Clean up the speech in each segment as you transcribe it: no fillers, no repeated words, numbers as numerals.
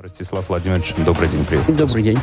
Ростислав Владимирович, добрый день, приветствую. Добрый день.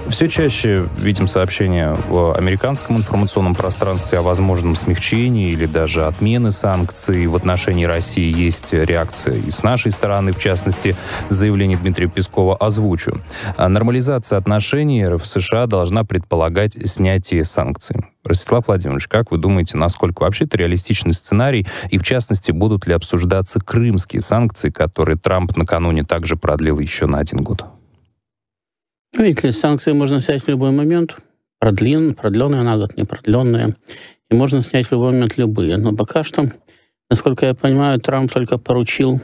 Все чаще видим сообщения в американском информационном пространстве о возможном смягчении или даже отмене санкций в отношении России. Есть реакция и с нашей стороны, в частности, заявление Дмитрия Пескова озвучу. Нормализация отношений РФ с США должна предполагать снятие санкций. Ростислав Владимирович, как вы думаете, насколько вообще-то реалистичный сценарий, и в частности, будут ли обсуждаться крымские санкции, которые Трамп накануне также продлил еще на 1 год? Видите ли, санкции можно снять в любой момент. Продленные на год, не продленные. И можно снять в любой момент любые. Но пока что, насколько я понимаю, Трамп только поручил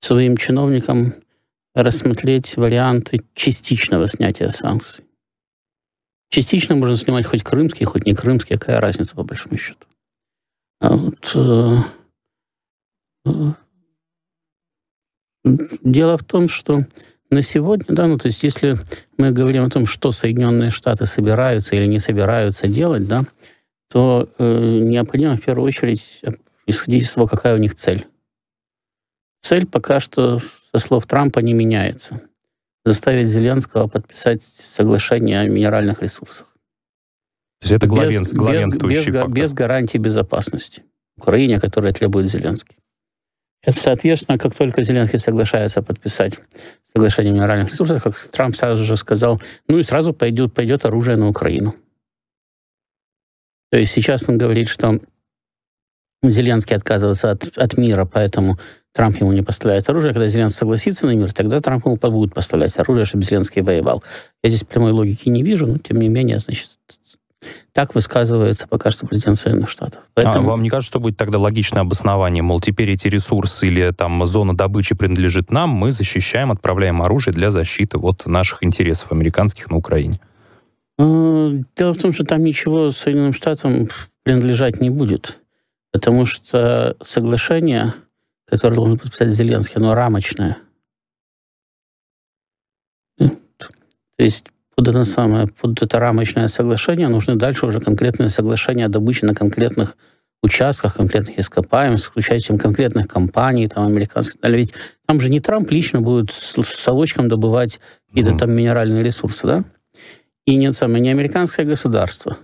своим чиновникам рассмотреть варианты частичного снятия санкций. Частично можно снимать хоть крымские, хоть не крымские. Какая разница, по большому счету? Дело в том, что на сегодня, то есть если мы говорим о том, что Соединенные Штаты собираются или не собираются делать, то необходимо в первую очередь исходить из того, какая у них цель. Цель пока что, со слов Трампа, не меняется. Заставить Зеленского подписать соглашение о минеральных ресурсах. То есть это главенствующий фактор. Без гарантии безопасности Украине, которая требует Зеленский. Соответственно, как только Зеленский соглашается подписать соглашение о минеральных ресурсах, как Трамп сразу же сказал, и сразу пойдет оружие на Украину. То есть сейчас он говорит, что Зеленский отказывается от мира, поэтому Трамп ему не поставляет оружие. Когда Зеленский согласится на мир, тогда Трамп ему будет поставлять оружие, чтобы Зеленский воевал. Я здесь прямой логики не вижу, но тем не менее, так высказывается пока что президент Соединенных Штатов. Поэтому... вам не кажется, что будет тогда логичное обоснование, мол, теперь эти ресурсы или зона добычи принадлежит нам, мы защищаем, отправляем оружие для защиты наших интересов американских на Украине? Дело в том, что там ничего Соединенным Штатам принадлежать не будет, потому что соглашение, которое должен подписать Зеленский, оно рамочное. То есть под это рамочное соглашение нужны дальше уже конкретные соглашения о добыче на конкретных участках, конкретных ископаемых, с участием конкретных компаний, американских. Ведь там же не Трамп лично будет с совочком добывать какие-то минеральные ресурсы, да? И не американское государство.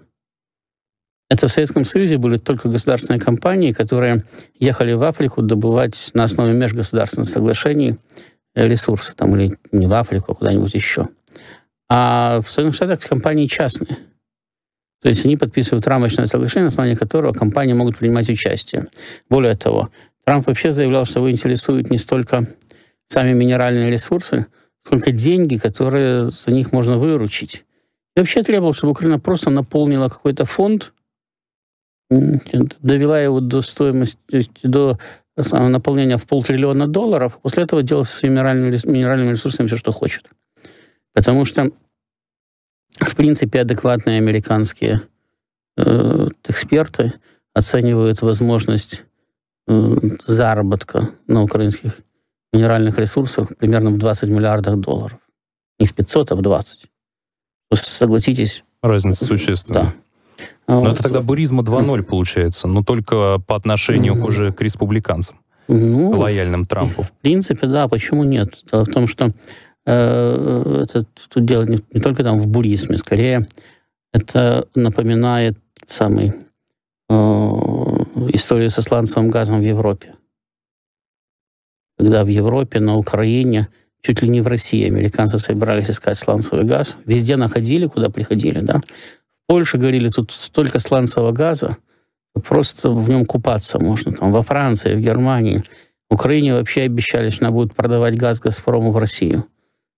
Это в Советском Союзе были только государственные компании, которые ехали в Африку добывать на основе межгосударственных соглашений ресурсы, или не в Африку, а куда-нибудь еще. А в Соединенных Штатах компании частные. То есть они подписывают рамочное соглашение, на основании которого компании могут принимать участие. Более того, Трамп вообще заявлял, что его интересуют не столько сами минеральные ресурсы, сколько деньги, которые за них можно выручить. И вообще требовал, чтобы Украина просто наполнила какой-то фонд, довела его до стоимости, то есть до наполнения в $500 миллиона, после этого делала со своими минеральными ресурсами все, что хочет. Потому что, в принципе, адекватные американские эксперты оценивают возможность заработка на украинских минеральных ресурсах примерно в $20 миллиардов. Не в 500, а в 20. Согласитесь. Разница существенная. Да. Но это тогда буризма 2.0 получается, но только по отношению уже к республиканцам, лояльным Трампу. В принципе, да, почему нет? Дело в том, что тут дело не только в буризме, скорее это напоминает историю со сланцевым газом в Европе. Когда в Европе, на Украине, чуть ли не в России американцы собирались искать сланцевый газ. Везде находили, куда приходили, да. В Польше говорили, тут столько сланцевого газа, просто в нем купаться можно. Во Франции, в Германии. В Украине вообще обещали, что она будет продавать газ «Газпрому» в Россию.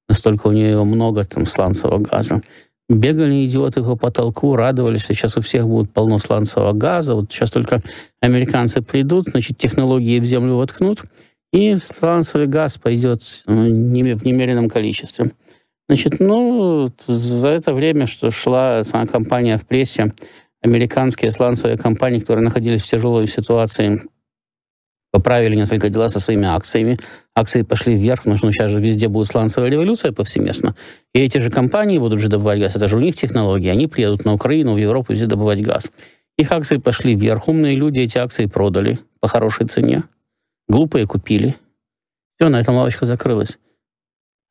Настолько у нее много сланцевого газа. Бегали идиоты по потолку, радовались, что сейчас у всех будет полно сланцевого газа. Сейчас только американцы придут, технологии в землю воткнут, и сланцевый газ пойдет в немеренном количестве. За это время, что шла сама кампания в прессе, американские сланцевые компании, которые находились в тяжелой ситуации, поправили несколько дела со своими акциями. Акции пошли вверх, потому что сейчас же везде будет сланцевая революция повсеместно. И эти же компании будут же добывать газ. Это же у них технологии. Они приедут на Украину, в Европу, везде добывать газ. Их акции пошли вверх. Умные люди эти акции продали по хорошей цене. Глупые купили. Все, на этом лавочка закрылась.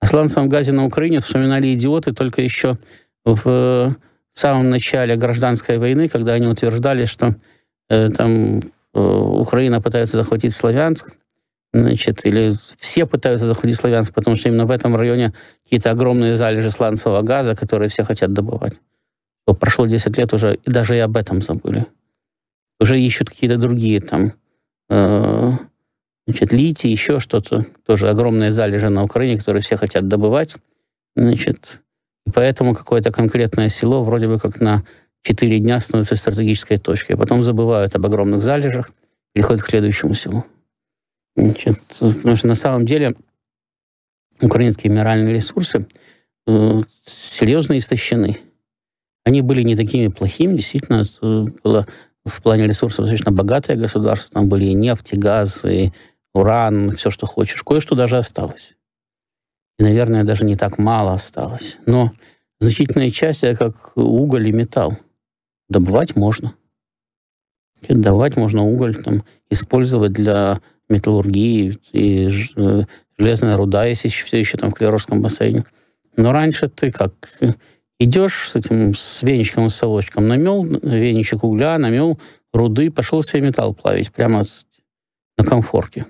А сланцевом газе на Украине вспоминали идиоты только еще в самом начале гражданской войны, когда они утверждали, что Украина пытается захватить Славянск, или все пытаются захватить Славянск, потому что именно в этом районе какие-то огромные залежи сланцевого газа, которые все хотят добывать. Прошло 10 лет уже, и даже и об этом забыли. Уже ищут какие-то другие литий, еще что-то. Тоже огромные залежи на Украине, которые все хотят добывать. И поэтому какое-то конкретное село вроде бы как на 4 дня становится стратегической точкой. Потом забывают об огромных залежах, переходят к следующему селу. Потому что на самом деле украинские минеральные ресурсы серьезно истощены. Они были не такими плохими, действительно, было в плане ресурсов достаточно богатое государство. Там были и нефть, и газ, и уран, все, что хочешь. Кое-что даже осталось. И, наверное, даже не так мало осталось. Но значительная часть, это как уголь и металл. Добывать можно. Добывать можно уголь, использовать для металлургии, и железная руда, если все еще в Клеровском бассейне. Но раньше ты как... Идешь с веничком и совочком, намел веничек угля, намел руды, пошел себе металл плавить прямо на комфорке.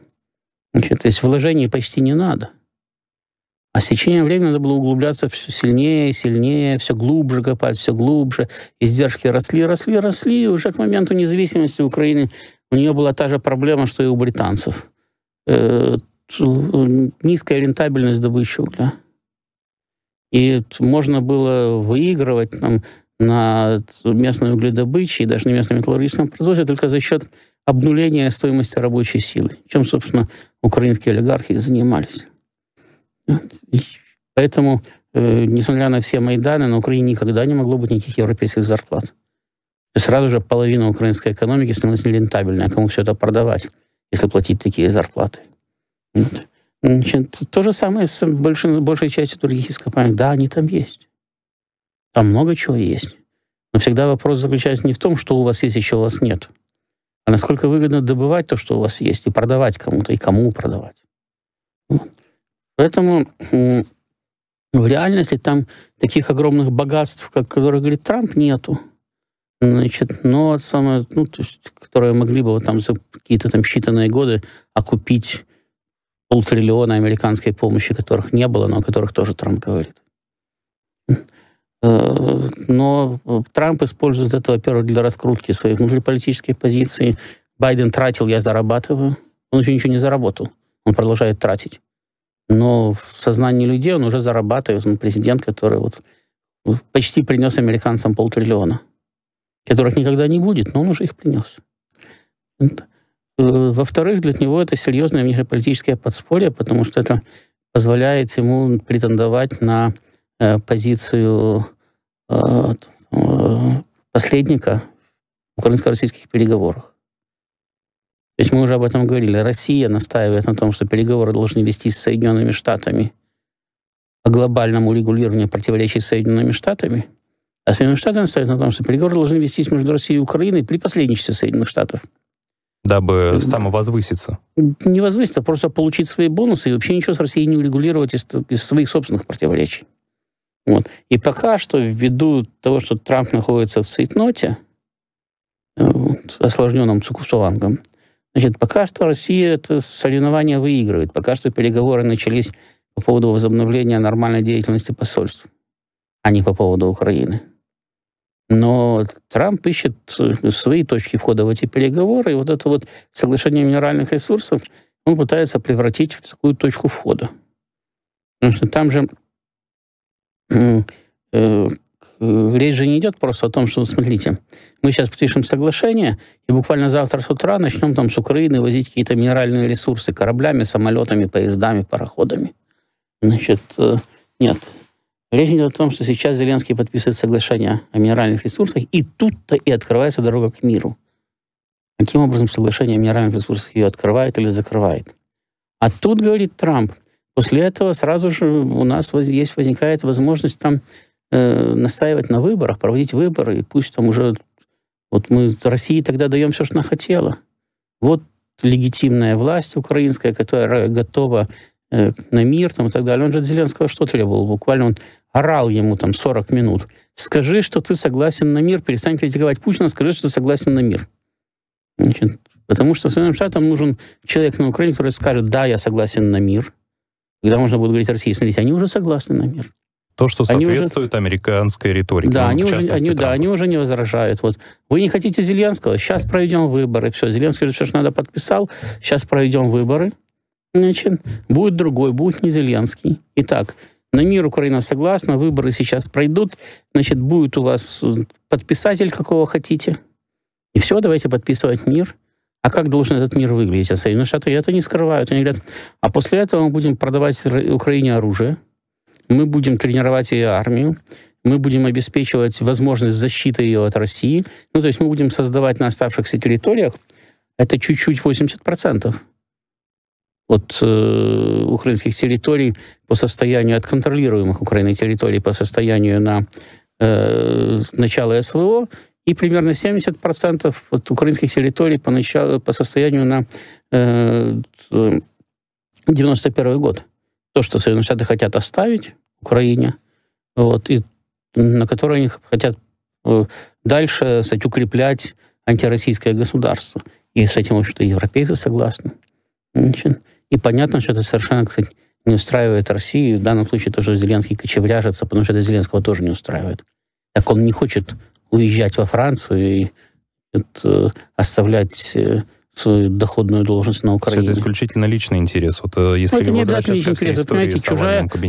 То есть вложений почти не надо. А с течением времени надо было углубляться все сильнее и сильнее, все глубже копать, все глубже. Издержки росли. Уже к моменту независимости Украины у нее была та же проблема, что и у британцев. Низкая рентабельность добычи угля. И можно было выигрывать на местной угледобыче и даже на местном металлургическом производстве только за счет обнуления стоимости рабочей силы, чем, собственно, украинские олигархи занимались. Поэтому, несмотря на все Майданы, на Украине никогда не могло быть никаких европейских зарплат. То есть сразу же половина украинской экономики становилась нерентабельной. А кому все это продавать, если платить такие зарплаты? То же самое с большей частью других ископаемых. Да, они там есть. Там много чего есть. Но всегда вопрос заключается не в том, что у вас есть и чего у вас нет, а насколько выгодно добывать то, что у вас есть, и продавать кому-то, и кому продавать. Поэтому в реальности там таких огромных богатств, как которые говорит Трамп, нету. Но самое, то есть, которые могли бы за какие-то считанные годы окупить 500 billion американской помощи, которых не было, но о которых тоже Трамп говорит. Но Трамп использует это, во-первых, для раскрутки своей внутриполитической позиции. Байден тратил, я зарабатываю. Он еще ничего не заработал. Он продолжает тратить. Но в сознании людей он уже зарабатывает. Он президент, который почти принес американцам 500 billion, которых никогда не будет, но он уже их принес. Во-вторых, для него это серьезное внешнеполитическое подспорье, потому что это позволяет ему претендовать на позицию посредника в украинско-российских переговорах. То есть мы уже об этом говорили. Россия настаивает на том, что переговоры должны вестись с Соединенными Штатами по глобальному регулированию противоречий с Соединенными Штатами, а Соединенные Штаты настаивают на том, что переговоры должны вестись между Россией и Украиной при посредничестве Соединенных Штатов. Дабы самовозвыситься. Не возвыситься, а просто получить свои бонусы и вообще ничего с Россией не урегулировать из своих собственных противоречий. И пока что, ввиду того, что Трамп находится в цейтноте, осложненном Цукусовангом, пока что Россия это соревнование выигрывает. Пока что переговоры начались по поводу возобновления нормальной деятельности посольств, а не по поводу Украины. Но Трамп ищет свои точки входа в эти переговоры, и это соглашение минеральных ресурсов он пытается превратить в такую точку входа. Потому что там же речь же не идет просто о том, что, смотрите, мы сейчас подпишем соглашение, и буквально завтра с утра начнем с Украины возить какие-то минеральные ресурсы кораблями, самолетами, поездами, пароходами. Нет. Речь идет о том, что сейчас Зеленский подписывает соглашение о минеральных ресурсах, и тут-то и открывается дорога к миру. Каким образом соглашение о минеральных ресурсах ее открывает или закрывает? А тут, говорит Трамп, после этого сразу же у нас возникает возможность настаивать на выборах, проводить выборы, и пусть уже... мы России тогда даем все, что она хотела. Легитимная власть украинская, которая готова на мир там, и так далее. Он же от Зеленского что требовал? Буквально он орал ему там 40 минут. Скажи, что ты согласен на мир, перестань критиковать Путина, скажи, что ты согласен на мир. Значит, потому что Соединенным Штатам нужен человек на Украине, который скажет, да, я согласен на мир. Когда можно будет говорить России, смотрите, они уже согласны на мир. То, что соответствует американской риторике. Да, они уже не возражают. Вот. Вы не хотите Зеленского? Сейчас проведем выборы. Все, Зеленский же все, что надо, подписал. Сейчас проведем выборы. Значит, будет другой, будет не Зеленский. Итак, на мир Украина согласна, выборы сейчас пройдут. Значит, будет у вас подписатель, какого хотите. И все, давайте подписывать мир. А как должен этот мир выглядеть? А Соединенные Штаты это не скрывают. Они говорят, а после этого мы будем продавать Украине оружие, мы будем тренировать ее армию, мы будем обеспечивать возможность защиты ее от России. Ну, то есть мы будем создавать на оставшихся территориях, это чуть-чуть 80% от украинских территорий по состоянию, от контролируемых Украиной территорий по состоянию на начало СВО, и примерно 70% от украинских территорий по состоянию на 91 год. То, что Соединенные Штаты хотят оставить Украине, вот, и на которой они хотят дальше, кстати, укреплять антироссийское государство. И с этим, в общем-то, европейцы согласны. И понятно, что это совершенно, кстати, не устраивает Россию. В данном случае тоже Зеленский кочевряжется, потому что это Зеленского тоже не устраивает. Так он не хочет уезжать во Францию и оставлять свою доходную должность на Украине. Все это исключительно личный интерес. Вот если это не обязательно личный интерес. Это, понимаете,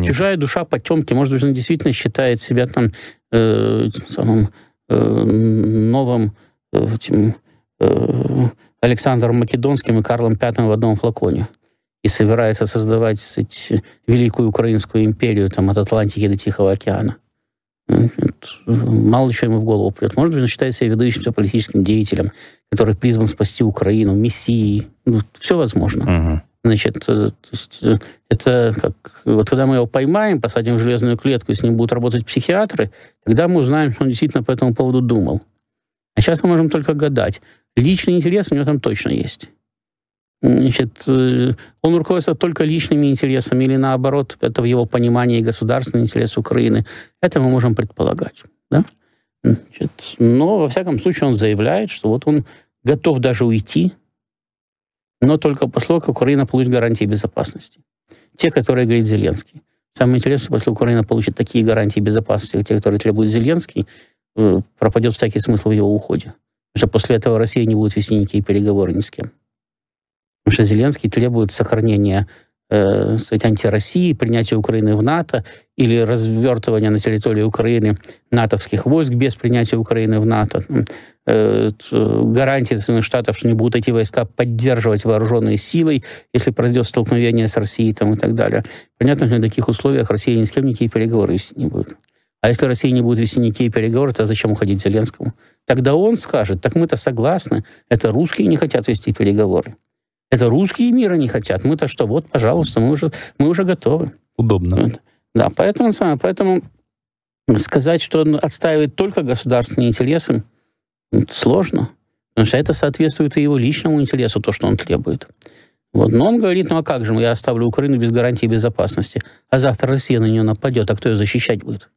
чужая душа потемки. Может быть, он действительно считает себя там самым новым Александром Македонским и Карлом V в одном флаконе. И собирается создавать, кстати, великую украинскую империю там, от Атлантики до Тихого океана. Мало чего ему в голову придет. Может быть, он считает себя выдающимся политическим деятелем, который призван спасти Украину, мессией. Все возможно. Значит, это как... Вот когда мы его поймаем, посадим в железную клетку, и с ним будут работать психиатры, тогда мы узнаем, что он действительно по этому поводу думал. А сейчас мы можем только гадать. Личный интерес у него там точно есть. Значит, он руководствуется только личными интересами или, наоборот, это в его понимании государственный интерес Украины. Это мы можем предполагать. Да? Значит, но, во всяком случае, он заявляет, что вот он готов даже уйти, но только после того, как Украина получит гарантии безопасности. Те, которые говорит Зеленский. Самое интересное, что после Украины получит такие гарантии безопасности, как те, которые требует Зеленский, пропадет всякий смысл в его уходе. Потому что после этого Россия не будет вести никакие переговоры ни с кем. Потому что Зеленский требует сохранения антироссии, принятия Украины в НАТО или развертывания на территории Украины натовских войск без принятия Украины в НАТО. Гарантии Соединенных Штатов, что не будут эти войска поддерживать вооруженной силой, если произойдет столкновение с Россией там, и так далее. Понятно, что на таких условиях Россия ни с кем никакие переговоры вести не будет. А если Россия не будет вести никакие переговоры, то зачем уходить Зеленскому? Тогда он скажет, так мы-то согласны, это русские не хотят вести переговоры. Это русские мира не хотят. Мы-то что? Вот, пожалуйста, мы уже готовы. Удобно. Вот. Да, поэтому сказать, что он отстаивает только государственные интересы, сложно. Потому что это соответствует и его личному интересу, то, что он требует. Вот. Но он говорит, ну а как же, я оставлю Украину без гарантии безопасности, а завтра Россия на нее нападет, а кто ее защищать будет?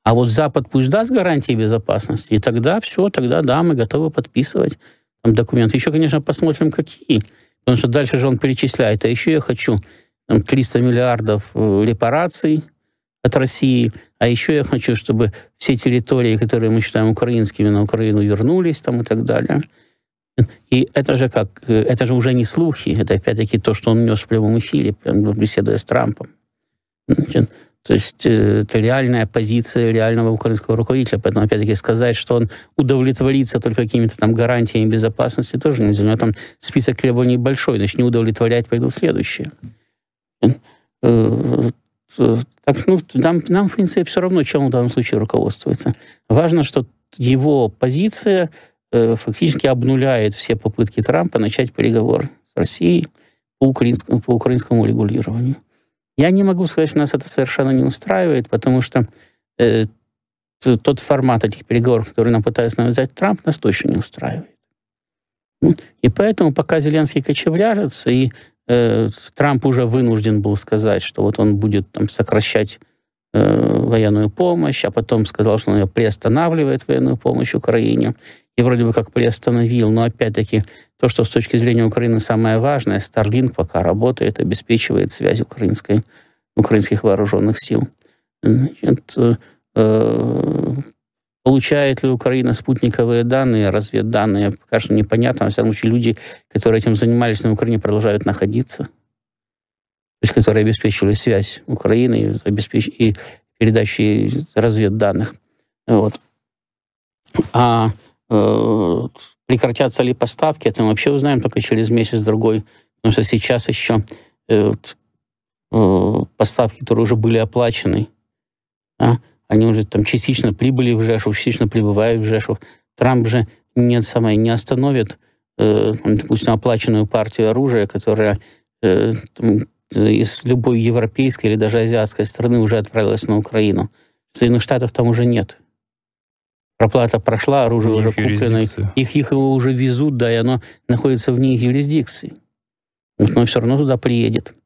А вот Запад пусть даст гарантии безопасности, и тогда все, тогда да, мы готовы подписывать документы. Еще, конечно, посмотрим, какие. Потому что дальше же он перечисляет. А еще я хочу 300 миллиардов репараций от России. А еще я хочу, чтобы все территории, которые мы считаем украинскими, на Украину вернулись там, и так далее. И это же как? Это же уже не слухи. Это опять-таки то, что он нес в прямом эфире, беседуя с Трампом. Значит, то есть это реальная позиция реального украинского руководителя. Поэтому, опять-таки, сказать, что он удовлетворится только какими-то там гарантиями безопасности, тоже нельзя. У него там список требований большой. Значит, не удовлетворять пойдут следующие. Так, нам, в принципе, все равно, чем он в данном случае руководствуется. Важно, что его позиция фактически обнуляет все попытки Трампа начать переговоры с Россией по украинскому регулированию. Я не могу сказать, что нас это совершенно не устраивает, потому что тот формат этих переговоров, который нам пытается навязать Трамп, нас точно не устраивает. И поэтому, пока Зеленский кочевряжется, и Трамп уже вынужден был сказать, что вот он будет там сокращать военную помощь, а потом сказал, что он ее приостанавливает, военную помощь Украине, и вроде бы как приостановил, но опять-таки то, что с точки зрения Украины самое важное, Starlink пока работает, обеспечивает связь украинских вооруженных сил. Значит, получает ли Украина спутниковые данные, разведданные, пока что непонятно. Во всяком случае, люди, которые этим занимались на Украине, продолжают находиться. То есть, которые обеспечивали связь Украины и передачи разведданных. Вот. А прекратятся ли поставки, это мы вообще узнаем только через месяц-другой. Потому что сейчас еще поставки, которые уже были оплачены, да, они уже там частично прибыли в Жешув, частично прибывают в Жешув. Трамп же не остановит, допустим, оплаченную партию оружия, которая из любой европейской или даже азиатской страны уже отправилась на Украину. Соединенных Штатов там уже нет. Проплата прошла, оружие уже куплено. Их уже везут, да, и оно находится вне их юрисдикции. Но все равно туда приедет.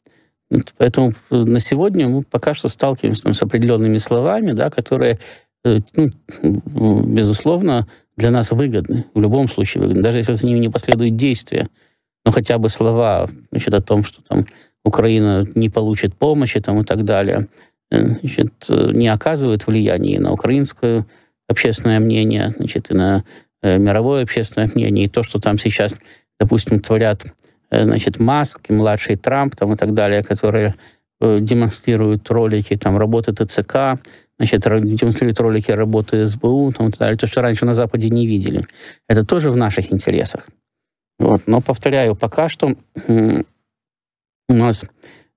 Поэтому на сегодня мы пока что сталкиваемся там с определенными словами, да, которые, безусловно, для нас выгодны. В любом случае выгодны. Даже если за ними не последуют действия. Но хотя бы слова, значит, о том, что там Украина не получит помощи там, и так далее, значит, не оказывают влияния на украинское общественное мнение, значит, и на мировое общественное мнение. И то, что там сейчас, допустим, творят, значит, Маск, младший Трамп там, и так далее, которые демонстрируют ролики там, работы ТЦК, значит, демонстрируют ролики работы СБУ, там, и так далее, то, что раньше на Западе не видели. Это тоже в наших интересах. Вот. Но, повторяю, пока что у нас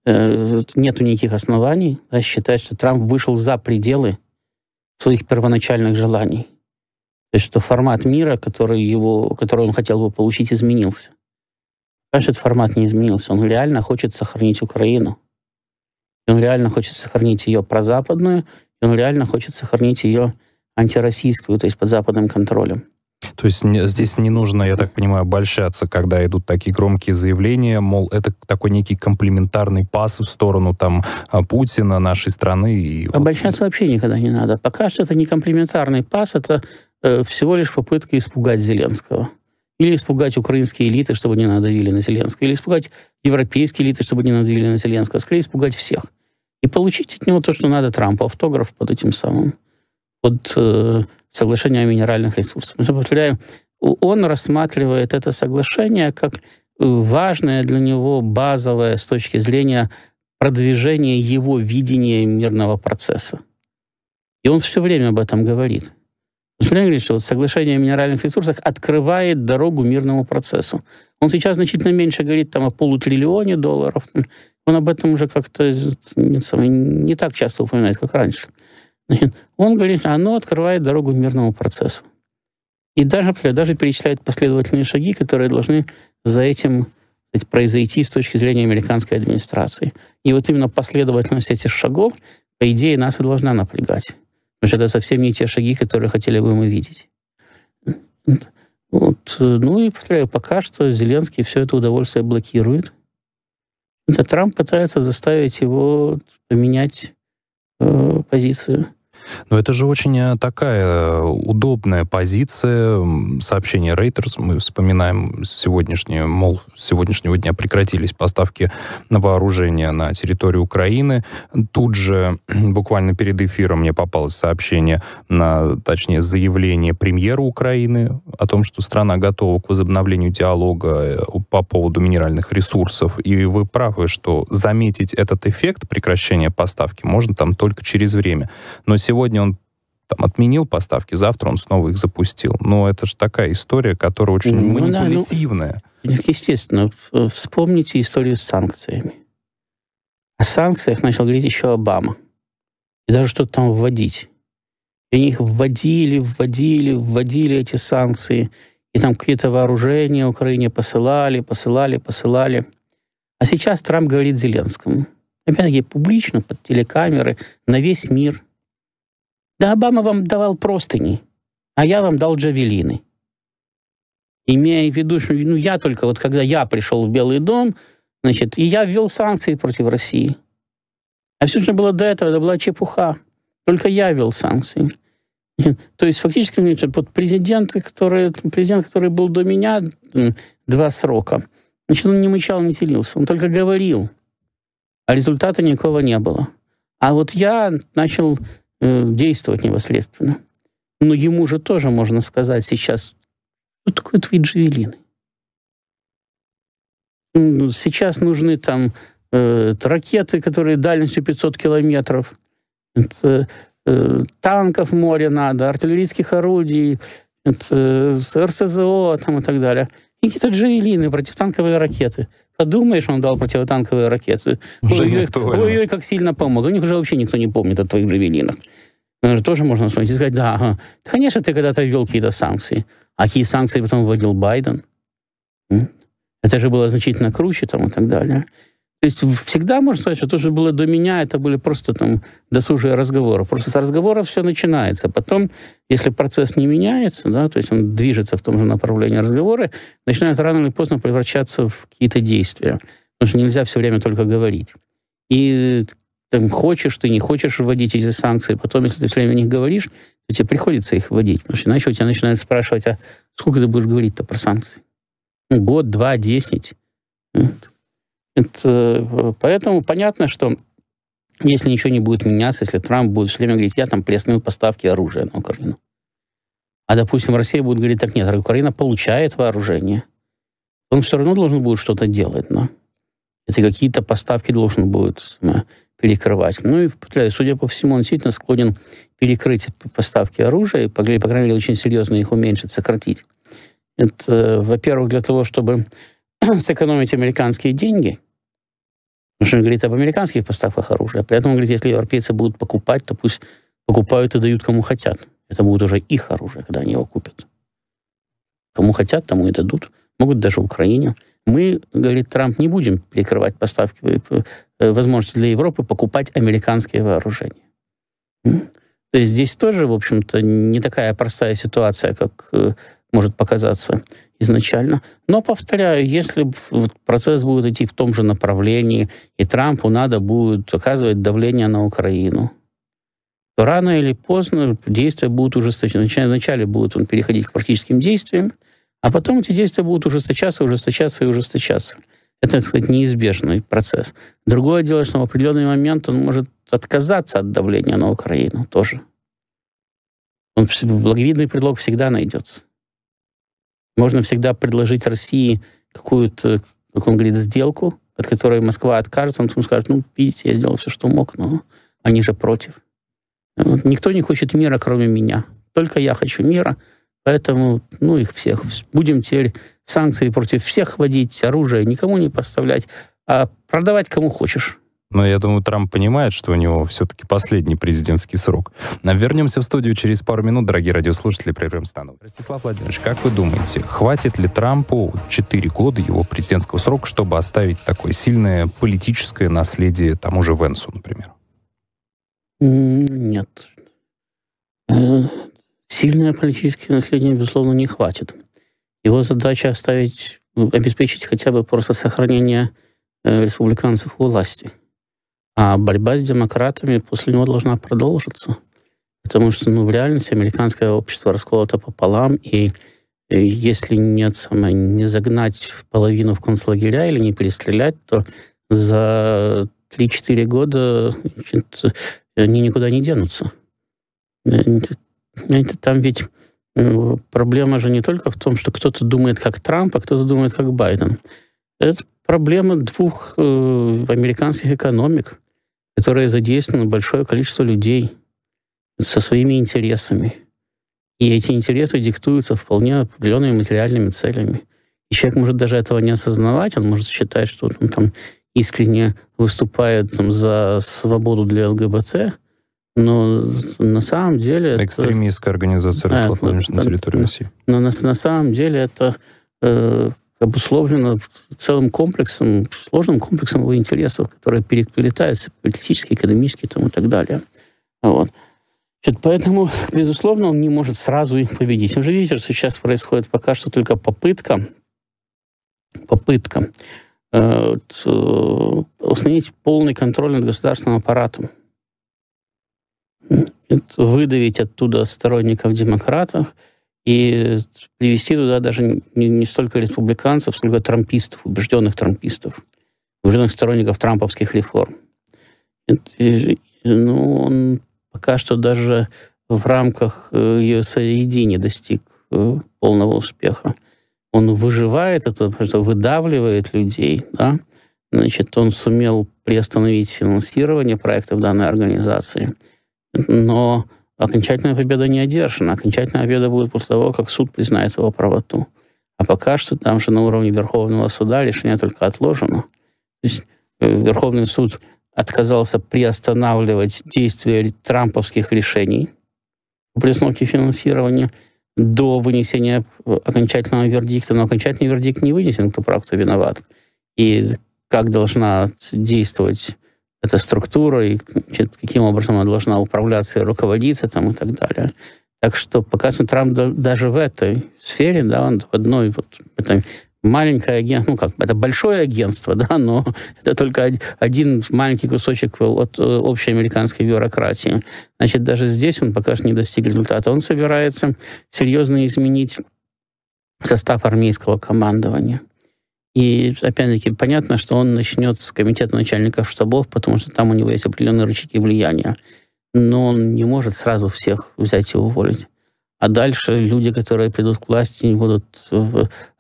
нет никаких оснований, да, считать, что Трамп вышел за пределы своих первоначальных желаний. То есть, что формат мира, который он хотел бы получить, изменился. Конечно, этот формат не изменился. Он реально хочет сохранить Украину. И он реально хочет сохранить ее прозападную, и он реально хочет сохранить ее антироссийскую, то есть под западным контролем. То есть здесь не нужно, я так понимаю, обольщаться, когда идут такие громкие заявления, мол, это такой некий комплементарный пас в сторону там Путина, нашей страны. И обольщаться вообще никогда не надо. Пока что это не комплементарный пас, это всего лишь попытка испугать Зеленского. Или испугать украинские элиты, чтобы не надавили на Зеленского. Или испугать европейские элиты, чтобы не надавили на Зеленского. Скорее испугать всех. И получить от него то, что надо Трампу, автограф под этим самым, под соглашение о минеральных ресурсах. Но, повторяю, он рассматривает это соглашение как важное для него, базовое с точки зрения продвижения его видения мирного процесса. И он все время об этом говорит. Он все время говорит, что вот соглашение о минеральных ресурсах открывает дорогу мирному процессу. Он сейчас значительно меньше говорит там, о $500 билиона. Он об этом уже как-то не так часто упоминает, как раньше. Значит, он говорит, что оно открывает дорогу мирному процессу. И даже перечисляет последовательные шаги, которые должны за этим произойти с точки зрения американской администрации. И вот именно последовательность этих шагов, по идее, нас и должна напрягать. Потому что это совсем не те шаги, которые хотели бы мы видеть. Вот. Ну и, повторяю, пока что Зеленский все это удовольствие блокирует. Это Трамп пытается заставить его поменять позицию. Но это же очень такая удобная позиция. Сообщение Reuters, мы вспоминаем сегодняшнее, мол, с сегодняшнего дня прекратились поставки на вооружение на территорию Украины. Тут же, буквально перед эфиром, мне попалось сообщение, точнее, заявление премьера Украины о том, что страна готова к возобновлению диалога по поводу минеральных ресурсов. И вы правы, что заметить этот эффект прекращения поставки можно там только через время. Но сегодня он там отменил поставки, завтра он снова их запустил. Но это же такая история, которая очень манипулятивная. Да, естественно. Вспомните историю с санкциями. О санкциях начал говорить еще Обама. И даже что-то там вводить. И они их вводили эти санкции. И там какие-то вооружения Украине посылали. А сейчас Трамп говорит Зеленскому. Опять-таки публично, под телекамеры, на весь мир. Да Обама вам давал простыни, а я вам дал джавелины. Имея в виду, что я только вот когда я пришел в Белый дом, Значит, и я ввел санкции против России. А все, что было до этого, это была чепуха. Только я ввел санкции. То есть фактически президент, который был до меня 2 срока, значит, он не мычал, не телился, он только говорил, а результата никакого не было. А вот я начал действовать непосредственно. Но ему же тоже можно сказать сейчас, что такое твои джавелины? Сейчас нужны там ракеты, которые дальностью 500 километров, танков море надо, артиллерийских орудий, РСЗО там, и так далее. И какие-то джавелины, противотанковые ракеты. Подумаешь, он дал противотанковые ракеты. Ой-ой, как сильно помог. У них уже вообще никто не помнит о твоих джавелинах. Тоже можно смотреть и сказать, да, ага. Конечно, ты когда-то ввел какие-то санкции. А какие санкции потом вводил Байден? Это же было значительно круче там, и так далее. То есть всегда можно сказать, что то, что было до меня, это были просто там досужие разговоры. Просто с разговора все начинается. Потом, если процесс не меняется, да, то есть он движется в том же направлении разговора, начинают рано или поздно превращаться в какие-то действия. Потому что нельзя все время только говорить. И там, хочешь ты, не хочешь вводить эти санкции, потом, если ты все время о них говоришь, то тебе приходится их вводить. Потому что иначе у тебя начинают спрашивать, а сколько ты будешь говорить-то про санкции? Год, 2, 10. Поэтому понятно, что если ничего не будет меняться, если Трамп будет все время говорить, я там приостановил поставки оружия на Украину. А, допустим, Россия будет говорить, так нет, Украина получает вооружение. Он все равно должен будет что-то делать. Но это какие-то поставки должен будет перекрывать. Ну и, судя по всему, он действительно склонен перекрыть поставки оружия, и, по крайней мере, очень серьезно их уменьшить, сократить. Это, во-первых, для того, чтобы сэкономить американские деньги. Потому что он говорит об американских поставках оружия. При этом он говорит, если европейцы будут покупать, то пусть покупают и дают кому хотят. Это будет уже их оружие, когда они его купят. Кому хотят, тому и дадут. Могут даже Украине. Мы, говорит Трамп, не будем перекрывать поставки, возможности для Европы покупать американские вооружения. То есть здесь тоже, в общем-то, не такая простая ситуация, как может показаться изначально. Но, повторяю, если процесс будет идти в том же направлении, и Трампу надо будет оказывать давление на Украину, то рано или поздно действия будут ужесточены. Вначале будет он переходить к практическим действиям, а потом эти действия будут ужесточаться. Это, так сказать, неизбежный процесс. Другое дело, что в определенный момент он может отказаться от давления на Украину тоже. Благовидный предлог всегда найдется. Можно всегда предложить России какую-то, как он говорит, сделку, от которой Москва откажется, он потом скажет, видите, я сделал все, что мог, но они же против. Никто не хочет мира, кроме меня. Только я хочу мира, поэтому, их всех. Будем теперь санкции против всех вводить, оружие никому не поставлять, а продавать кому хочешь. Но я думаю, Трамп понимает, что у него все-таки последний президентский срок. Вернемся в студию через пару минут, дорогие радиослушатели, прервем стану. Ростислав Владимирович, как вы думаете, хватит ли Трампу 4 года его президентского срока, чтобы оставить такое сильное политическое наследие тому же Венсу, например? Нет. Сильное политическое наследие, безусловно, не хватит. Его задача обеспечить хотя бы просто сохранение республиканцев у власти. А борьба с демократами после него должна продолжиться. Потому что, в реальности американское общество расколото пополам, и если не загнать в половину в концлагеря или не перестрелять, то за 3-4 года они никуда не денутся. Там ведь проблема же не только в том, что кто-то думает как Трамп, а кто-то думает как Байден. Это проблема 2 американских экономик, которые задействованы большое количество людей со своими интересами. И эти интересы диктуются вполне определенными материальными целями. И человек может даже этого не осознавать, он может считать, что он там искренне выступает за свободу для ЛГБТ, но на самом деле... Экстремистская организация, Ростислав Владимирович, на территории России. Но на самом деле это обусловлено целым комплексом, сложным комплексом его интересов, которые переплетаются политически, экономически и так далее. Поэтому, безусловно, он не может сразу их победить. Вы же видите, что сейчас происходит пока что только попытка установить полный контроль над государственным аппаратом. Выдавить оттуда сторонников демократов и привести туда даже не столько республиканцев, сколько трампистов, убежденных сторонников трамповских реформ. Он пока что даже в рамках USAID не достиг полного успеха. Он выживает это, потому что выдавливает людей, да? Значит, он сумел приостановить финансирование проектов данной организации, но окончательная победа не одержана. Окончательная победа будет после того, как суд признает его правоту. А пока что там же на уровне Верховного суда решение только отложено. То есть Верховный суд отказался приостанавливать действие трамповских решений по приостановке финансирования до вынесения окончательного вердикта. Но окончательный вердикт не вынесен, кто прав, кто виноват. И как должна действовать эта структура, и каким образом она должна управляться и руководиться там, и так далее. Так что пока что Трамп даже в этой сфере, да, он в одной вот этой маленькое агентство, это большое агентство, да, но это только один маленький кусочек от общей американской бюрократии. Значит, даже здесь он пока что не достиг результата. Он собирается серьезно изменить состав армейского командования. И, опять-таки, понятно, что он начнет с комитета начальников штабов, потому что там у него есть определенные рычаги влияния. Но он не может сразу всех взять и уволить. А дальше люди, которые придут к власти, будут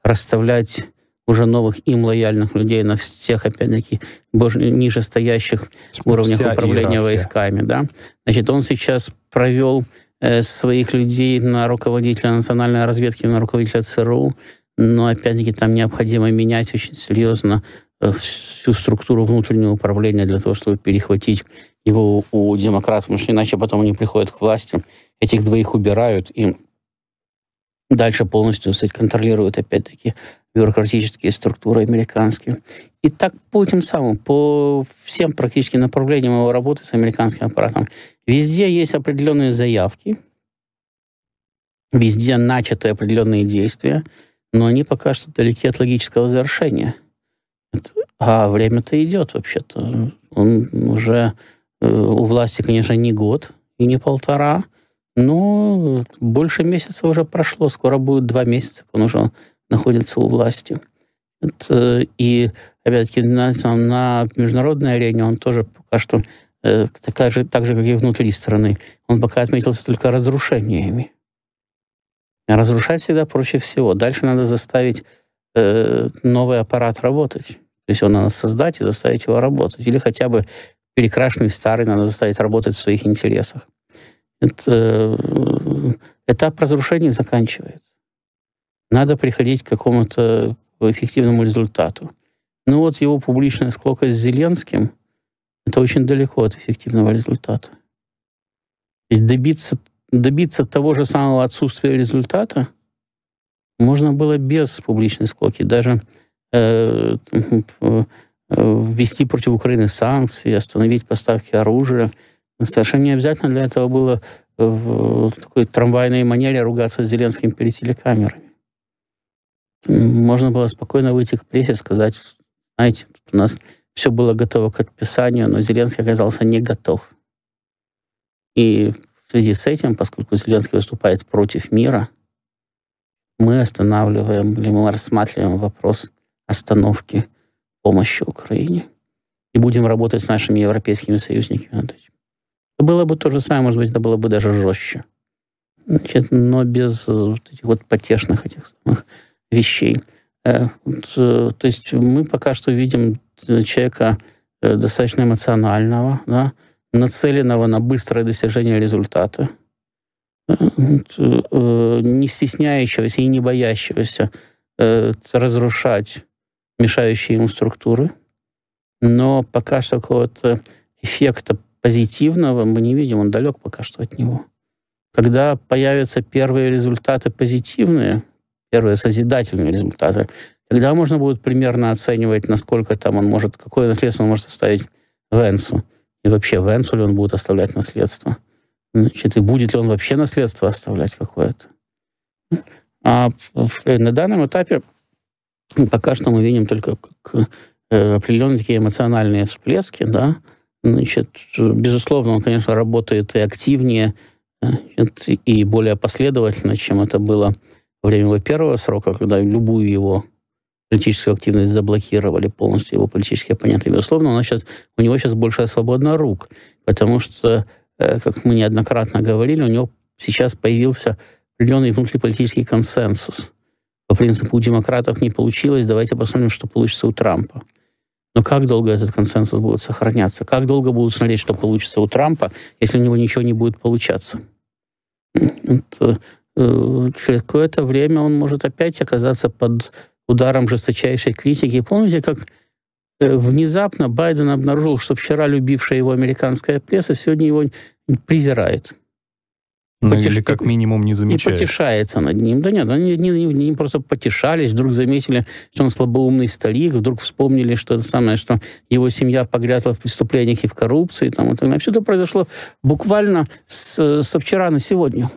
расставлять уже новых им лояльных людей на всех, опять-таки, нижестоящих уровнях управления войсками. Да? Значит, он сейчас провел своих людей на руководителя национальной разведки, на руководителя ЦРУ, но, опять-таки, там необходимо менять очень серьезно всю структуру внутреннего управления для того, чтобы перехватить его у демократов, потому что иначе потом они приходят к власти, этих двоих убирают, и дальше полностью, кстати, контролируют, опять-таки, бюрократические структуры американские. И так по тем самым, по всем практически направлениям его работы с американским аппаратом. Везде есть определенные заявки, везде начаты определенные действия, но они пока что далеки от логического завершения. А время-то идет, вообще-то. Он уже у власти, конечно, не год и не полтора, но больше месяца уже прошло. Скоро будет 2 месяца, как он уже находится у власти. И, опять-таки, на международной арене он тоже пока что, так же, как и внутри страны, он пока отметился только разрушениями. Разрушать всегда проще всего. Дальше надо заставить новый аппарат работать. То есть его надо создать и заставить его работать. Или хотя бы перекрашенный старый надо заставить работать в своих интересах. Этап разрушения заканчивается. Надо приходить к какому-то эффективному результату. Ну вот его публичная склока с Зеленским — это очень далеко от эффективного результата. То есть добиться того же самого отсутствия результата можно было без публичной склоки. Даже ввести против Украины санкции, остановить поставки оружия. Совершенно не обязательно для этого было в такой трамвайной манере ругаться с Зеленским перед телекамерами. Можно было спокойно выйти к прессе и сказать: знаете, у нас все было готово к подписанию, но Зеленский оказался не готов. И в связи с этим, поскольку Зеленский выступает против мира, мы останавливаем или мы рассматриваем вопрос остановки помощи Украине. И будем работать с нашими европейскими союзниками над этим. Это было бы то же самое, может быть, это было бы даже жестче. Значит, но без вот этих вот потешных этих самых вещей. То есть мы пока что видим человека достаточно эмоционального, да, нацеленного на быстрое достижение результата, не стесняющегося и не боящегося разрушать мешающие ему структуры. Но пока что какого-то эффекта позитивного мы не видим, он далек пока что от него. Когда появятся первые результаты позитивные, первые созидательные результаты, тогда можно будет примерно оценивать, насколько там он может, какое наследство он может оставить Венсу. И вообще, Венсу ли он будет оставлять наследство. Значит, и будет ли он вообще наследство оставлять какое-то. А на данном этапе пока что мы видим только как определенные такие эмоциональные всплески, да. Значит, безусловно, он, конечно, работает и активнее, и более последовательно, чем это было во время его первого срока, когда любую его политическую активность заблокировали полностью его политические оппоненты. Безусловно, у него сейчас больше свободна рук, потому что, как мы неоднократно говорили, у него сейчас появился определенный внутриполитический консенсус. По принципу, у демократов не получилось, давайте посмотрим, что получится у Трампа. Но как долго этот консенсус будет сохраняться? Как долго будут смотреть, что получится у Трампа, если у него ничего не будет получаться? Через какое-то время он может опять оказаться под ударом жесточайшей критики. Помните, как внезапно Байден обнаружил, что вчера любившая его американская пресса сегодня его презирает? Ну, или как минимум не замечает. И потешается над ним. Да нет, они просто потешались, вдруг заметили, что он слабоумный старик, вдруг вспомнили, что это самое, что его семья погрязла в преступлениях и в коррупции. Там, и так далее. Все это произошло буквально со вчера на сегодня.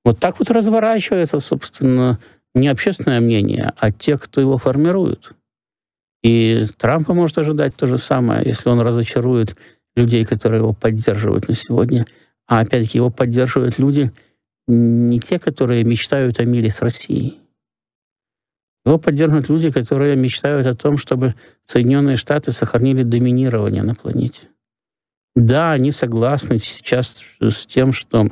Вот так вот разворачивается, собственно, не общественное мнение, а те, кто его формирует. И Трампа может ожидать то же самое, если он разочарует людей, которые его поддерживают на сегодня. А опять-таки его поддерживают люди не те, которые мечтают о мире с Россией. Его поддерживают люди, которые мечтают о том, чтобы Соединенные Штаты сохранили доминирование на планете. Да, они согласны сейчас с тем, что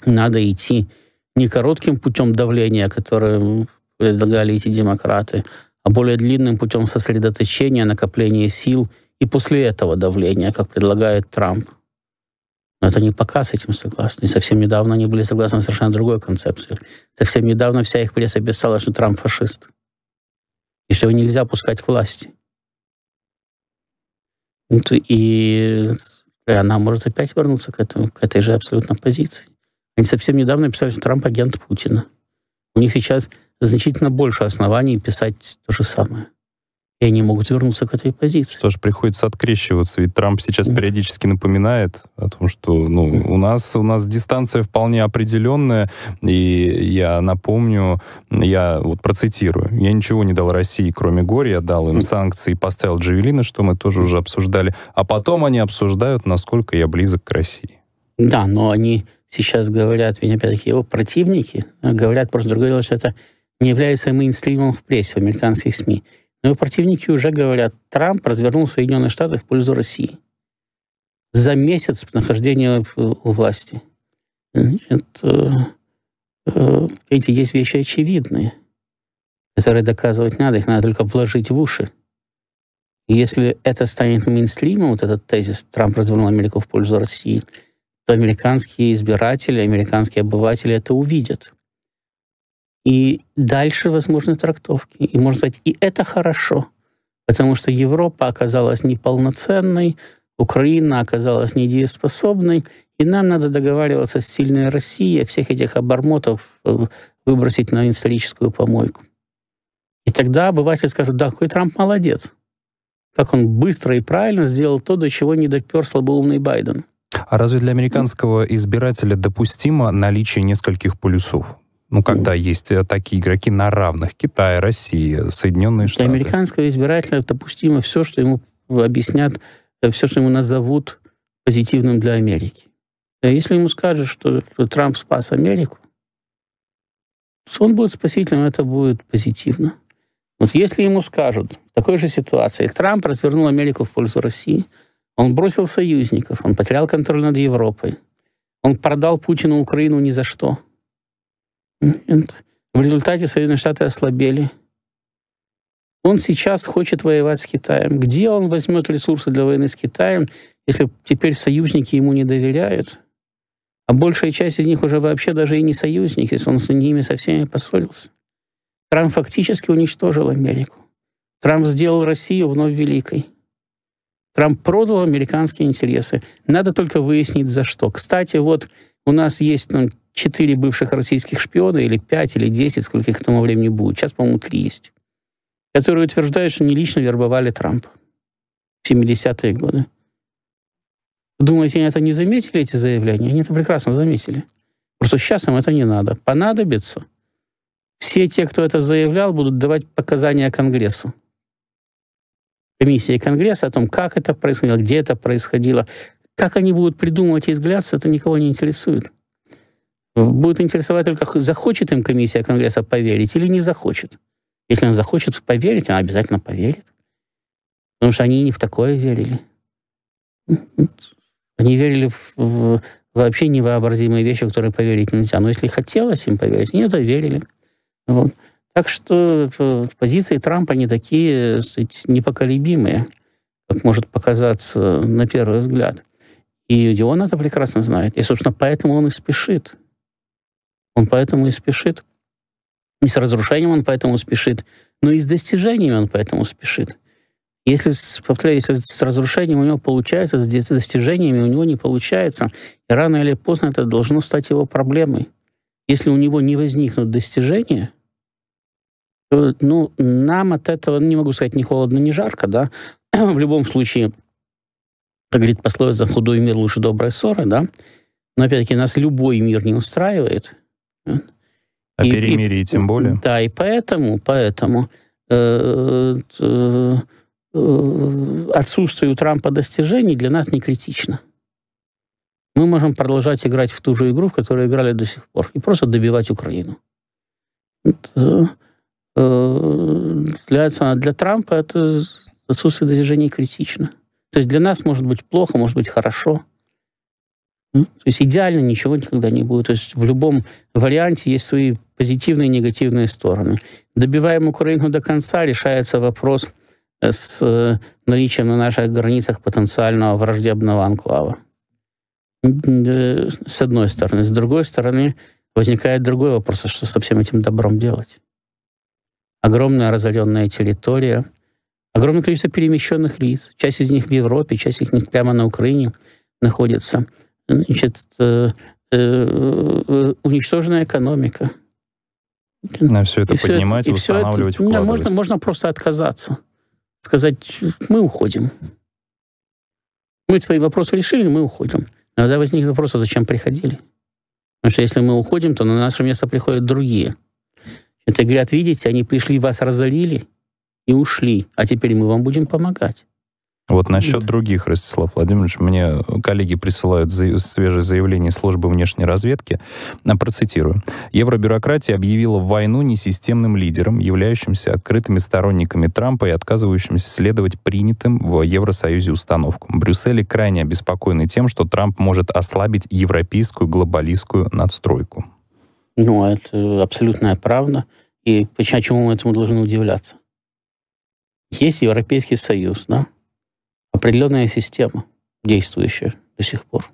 надо идти не коротким путем давления, которое предлагали эти демократы, а более длинным путем сосредоточения, накопления сил и после этого давления, как предлагает Трамп. Но это не пока с этим согласны. И совсем недавно они были согласны с совершенно другой концепцией. Совсем недавно вся их пресса писала, что Трамп фашист. И что его нельзя пускать к власти. И она может опять вернуться к этой же абсолютно позиции. Они совсем недавно писали, что Трамп агент Путина. У них сейчас значительно больше оснований писать то же самое. И они могут вернуться к этой позиции. Тоже приходится открещиваться, ведь Трамп сейчас периодически напоминает о том, что у нас дистанция вполне определенная, и я напомню, я вот процитирую, я ничего не дал России, кроме горя, я дал им санкции, поставил джавелины, что мы тоже уже обсуждали, а потом они обсуждают, насколько я близок к России. Да, но они сейчас говорят, ведь опять-таки его противники говорят просто другое дело, что это не является мейнстримом в прессе, в американских СМИ. Но его противники уже говорят, Трамп развернул Соединенные Штаты в пользу России. За месяц нахождения у власти. Эти есть вещи очевидные, которые доказывать надо, их надо только вложить в уши. И если это станет мейнстримом, вот этот тезис «Трамп развернул Америку в пользу России», то американские избиратели, американские обыватели это увидят. И дальше возможны трактовки. И можно сказать, и это хорошо, потому что Европа оказалась неполноценной, Украина оказалась недееспособной, и нам надо договариваться с сильной Россией, всех этих обормотов выбросить на историческую помойку. И тогда обыватель скажет, да, какой Трамп молодец. Как он быстро и правильно сделал то, до чего не допер слабоумный Байден. А разве для американского избирателя допустимо наличие нескольких полюсов? Когда есть такие игроки на равных: Китай, Россия, Соединенные Штаты. Для американского избирателя допустимо все, что ему объяснят, все, что ему назовут позитивным для Америки. Если ему скажут, что Трамп спас Америку, то он будет спасителем, это будет позитивно. Вот если ему скажут в такой же ситуации, Трамп развернул Америку в пользу России, он бросил союзников, он потерял контроль над Европой, он продал Путину Украину ни за что. В результате Соединенные Штаты ослабели. Он сейчас хочет воевать с Китаем. Где он возьмет ресурсы для войны с Китаем, если теперь союзники ему не доверяют? А большая часть из них уже вообще даже и не союзники, если он с ними со всеми поссорился. Трамп фактически уничтожил Америку. Трамп сделал Россию вновь великой. Трамп продал американские интересы. Надо только выяснить, за что. Кстати, вот у нас есть 4 бывших российских шпиона, или 5, или 10, сколько их к тому времени будет. Сейчас, по-моему, 3 есть. Которые утверждают, что не лично вербовали Трампа в 70-е годы. Думаете, они это не заметили, эти заявления? Они это прекрасно заметили. Просто сейчас им это не надо. Понадобится. Все те, кто это заявлял, будут давать показания Конгрессу. комиссия и Конгресс, о том, как это происходило, где это происходило. Как они будут придумывать и изгаляться, это никого не интересует. Будет интересовать только, захочет им комиссия Конгресса поверить или не захочет. Если она захочет поверить, она обязательно поверит. Потому что они и не в такое верили. Они верили в вообще невообразимые вещи, в которые поверить нельзя. Но если хотелось им поверить, они это верили. Вот. Так что позиции Трампа не такие, так сказать, непоколебимые, как может показаться на первый взгляд. И он это прекрасно знает. И, собственно, поэтому он и спешит. Он поэтому и спешит. И с разрушением он поэтому спешит, но и с достижениями он поэтому спешит. Если, повторяю, если с разрушением у него получается, с достижениями у него не получается, и рано или поздно это должно стать его проблемой. Если у него не возникнут достижения, то, нам от этого, не могу сказать, ни холодно, ни жарко, да. В любом случае, как говорит пословица, худой мир лучше доброй ссоры, да. Но, опять-таки, нас любой мир не устраивает. А перемирие тем более. Да, и поэтому отсутствие у Трампа достижений для нас не критично. Мы можем продолжать играть в ту же игру, в которую играли до сих пор, и просто добивать Украину. Для Трампа это отсутствие достижений критично. То есть для нас может быть плохо, может быть хорошо. То есть идеально ничего никогда не будет. То есть в любом варианте есть свои позитивные и негативные стороны. Добиваем Украину до конца, решается вопрос с наличием на наших границах потенциального враждебного анклава. С одной стороны. С другой стороны, возникает другой вопрос, что со всем этим добром делать. Огромная разоренная территория, огромное количество перемещенных лиц. Часть из них в Европе, часть из них прямо на Украине находится. Значит, уничтоженная экономика. На все это поднимать, восстанавливать, вкладывать. Можно просто отказаться. Сказать, мы уходим. Мы свои вопросы решили, мы уходим. Иногда возникнет вопрос, а зачем приходили? Потому что если мы уходим, то на наше место приходят другие. Это говорят, видите, они пришли, вас разорили и ушли, а теперь мы вам будем помогать. Вот насчет других, Ростислав Владимирович, мне коллеги присылают свежее заявление службы внешней разведки. Процитирую. Евробюрократия объявила войну несистемным лидерам, являющимся открытыми сторонниками Трампа и отказывающимся следовать принятым в Евросоюзе установкам. Брюссель крайне обеспокоены тем, что Трамп может ослабить европейскую глобалистскую надстройку. Это абсолютная правда. И почему мы этому должны удивляться? Есть Европейский Союз, да? Определенная система, действующая до сих пор.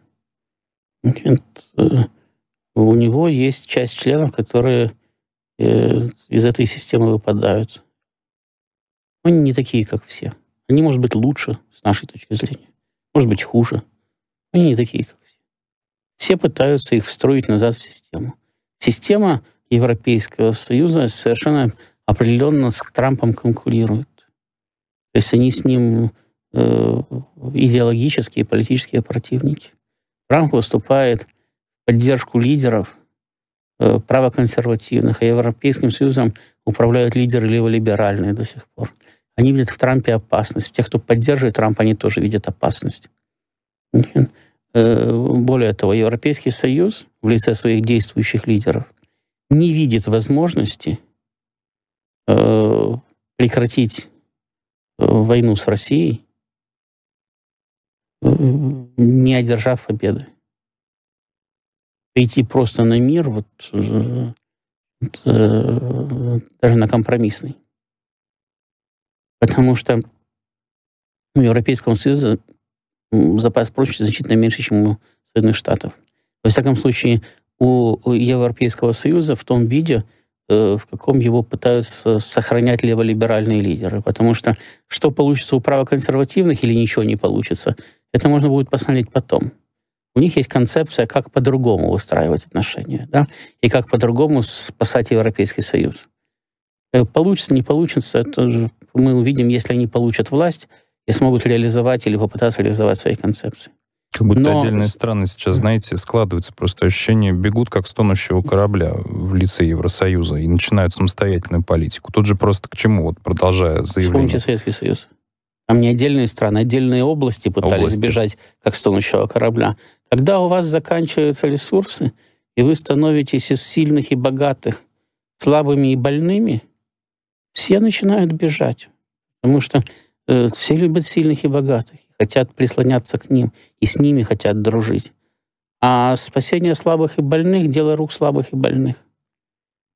У него есть часть членов, которые из этой системы выпадают. Они не такие, как все. Они, может быть, лучше, с нашей точки зрения. Может быть, хуже. Они не такие, как все. Все пытаются их встроить назад в систему. Система Европейского Союза совершенно определенно с Трампом конкурирует. То есть они с ним идеологические и политические противники. Трамп выступает в поддержку лидеров правоконсервативных, а Европейским Союзом управляют лидеры леволиберальные до сих пор. Они видят в Трампе опасность. Те, кто поддерживает Трампа, они тоже видят опасность. Более того, Европейский Союз в лице своих действующих лидеров не видит возможности прекратить войну с Россией, не одержав победы. Пойти просто на мир, даже на компромиссный. Потому что у Европейского Союза запас прочности значительно меньше, чем у Соединенных Штатов. Во всяком случае, у Европейского Союза в том виде, в каком его пытаются сохранять леволиберальные лидеры. Потому что получится у правоконсервативных или ничего не получится, это можно будет посмотреть потом. У них есть концепция, как по-другому выстраивать отношения, да? И как по-другому спасать Европейский Союз. Получится, не получится, это мы увидим, если они получат власть и смогут реализовать или попытаться реализовать свои концепции. Как будто отдельные страны сейчас, знаете, складывается просто ощущение, бегут как с тонущего корабля в лице Евросоюза и начинают самостоятельную политику. Тут же просто к чему, продолжая заявление. Вспомните Советский Союз. Там не отдельные страны, отдельные области пытались сбежать, как с тонущего корабля. Когда у вас заканчиваются ресурсы, и вы становитесь из сильных и богатых слабыми и больными, все начинают бежать. Потому что все любят сильных и богатых, хотят прислоняться к ним, и с ними хотят дружить. А спасение слабых и больных — дело рук слабых и больных.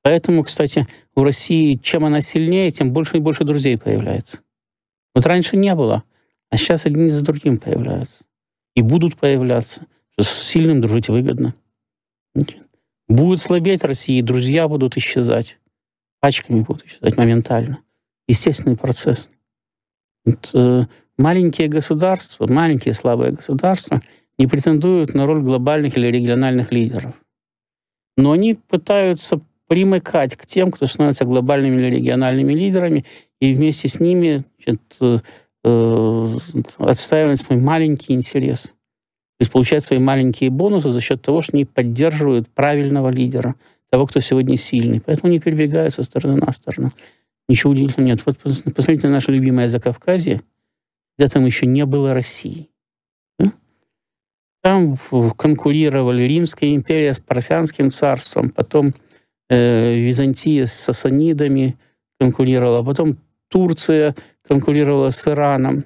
Поэтому, кстати, у России, чем она сильнее, тем больше и больше друзей появляется. Вот раньше не было, а сейчас один за другим появляются. И будут появляться. С сильным дружить выгодно. Будет слабеть Россия, и друзья будут исчезать. Пачками будут исчезать моментально. Естественный процесс. Вот, маленькие государства, маленькие слабые государства не претендуют на роль глобальных или региональных лидеров. Но они пытаются примыкать к тем, кто становится глобальными или региональными лидерами, и вместе с ними отстаивать свой маленький интерес. То есть получать свои маленькие бонусы за счет того, что они поддерживают правильного лидера, того, кто сегодня сильный. Поэтому они перебегают со стороны на сторону. Ничего удивительного нет. Вот посмотрите на наше любимое Закавказье, где там еще не было России. Там конкурировали Римская империя с Парфянским царством, потом Византия с сасанидами конкурировала, потом Турция конкурировала с Ираном.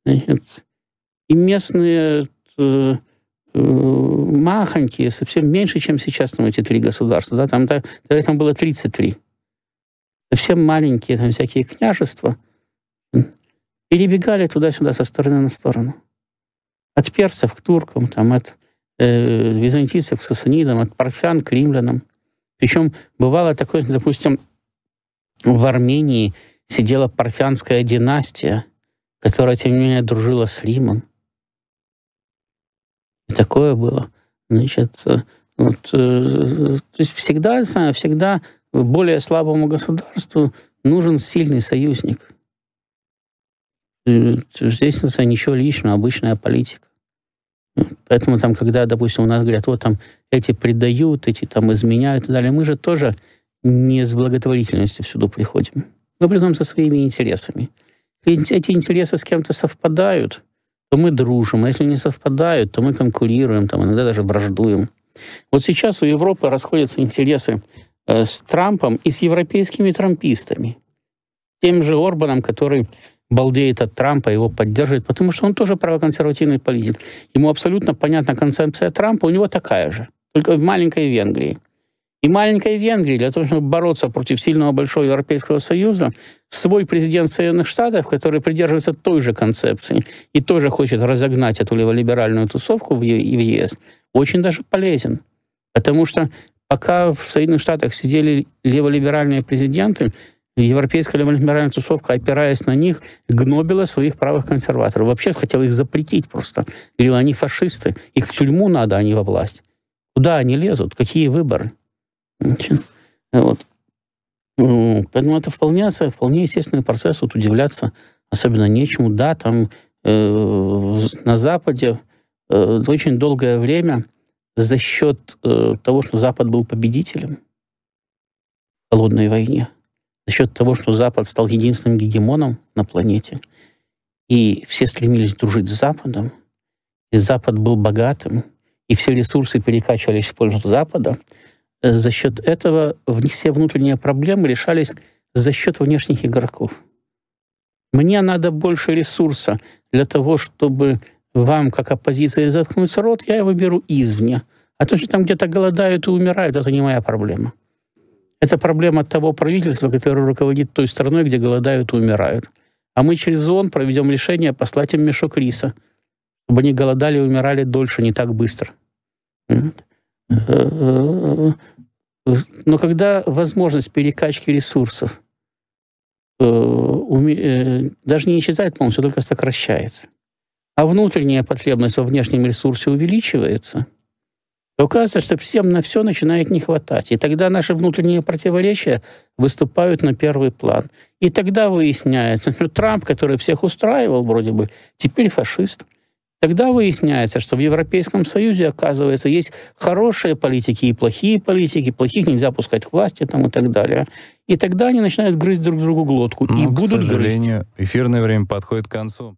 И местные махонькие совсем меньше, чем сейчас там эти три государства. Да? Тогда там было 33. Совсем маленькие там всякие княжества перебегали туда-сюда со стороны на сторону. От персов к туркам, там, от византийцев к сасанидам, от парфян к римлянам. Причем бывало такое, допустим, в Армении сидела парфянская династия, которая, тем не менее, дружила с Римом. И такое было. Значит, вот, то есть всегда более слабому государству нужен сильный союзник. Здесь ничего лишнего, обычная политика. Поэтому там, когда, допустим, у нас говорят, вот там эти предают, эти там изменяют и так далее, мы же тоже не с благотворительностью всюду приходим. Мы приходим со своими интересами. Если эти интересы с кем-то совпадают, то мы дружим, а если не совпадают, то мы конкурируем, там, иногда даже враждуем. Вот сейчас у Европы расходятся интересы с Трампом и с европейскими трампистами. Тем же Орбаном, который балдеет от Трампа, его поддерживает, потому что он тоже правоконсервативный политик. Ему абсолютно понятна концепция Трампа, у него такая же, только в маленькой Венгрии. И маленькой Венгрии, для того, чтобы бороться против сильного большого Европейского Союза, свой президент Соединенных Штатов, который придерживается той же концепции и тоже хочет разогнать эту леволиберальную тусовку в ЕС, очень даже полезен. Потому что пока в Соединенных Штатах сидели леволиберальные президенты, европейская либеральная тусовка, опираясь на них, гнобила своих правых консерваторов. Вообще хотела их запретить просто. Говорила, они фашисты, их в тюрьму надо, а не во власть. Куда они лезут? Какие выборы? Вот. Поэтому это вполне естественный процесс. Тут удивляться особенно нечему. Да, там на Западе очень долгое время за счет того, что Запад был победителем в холодной войне, за счет того, что Запад стал единственным гегемоном на планете, и все стремились дружить с Западом, и Запад был богатым, и все ресурсы перекачивались в пользу Запада, за счет этого все внутренние проблемы решались за счет внешних игроков. Мне надо больше ресурса для того, чтобы вам, как оппозиции, заткнуть рот, я его беру извне. А то, что там где-то голодают и умирают, это не моя проблема. Это проблема того правительства, которое руководит той страной, где голодают и умирают. А мы через ООН проведем решение послать им мешок риса, чтобы они голодали и умирали дольше, не так быстро. Но когда возможность перекачки ресурсов даже не исчезает полностью, только сокращается, а внутренняя потребность во внешнем ресурсе увеличивается, то оказывается, что всем на все начинает не хватать. И тогда наши внутренние противоречия выступают на первый план. И тогда выясняется, что Трамп, который всех устраивал вроде бы, теперь фашист. Тогда выясняется, что в Европейском Союзе, оказывается, есть хорошие политики и плохие политики. Плохих нельзя пускать к власти там, и так далее. И тогда они начинают грызть друг другу глотку. Но, и будут к сожалению, грызть. эфирное время подходит к концу.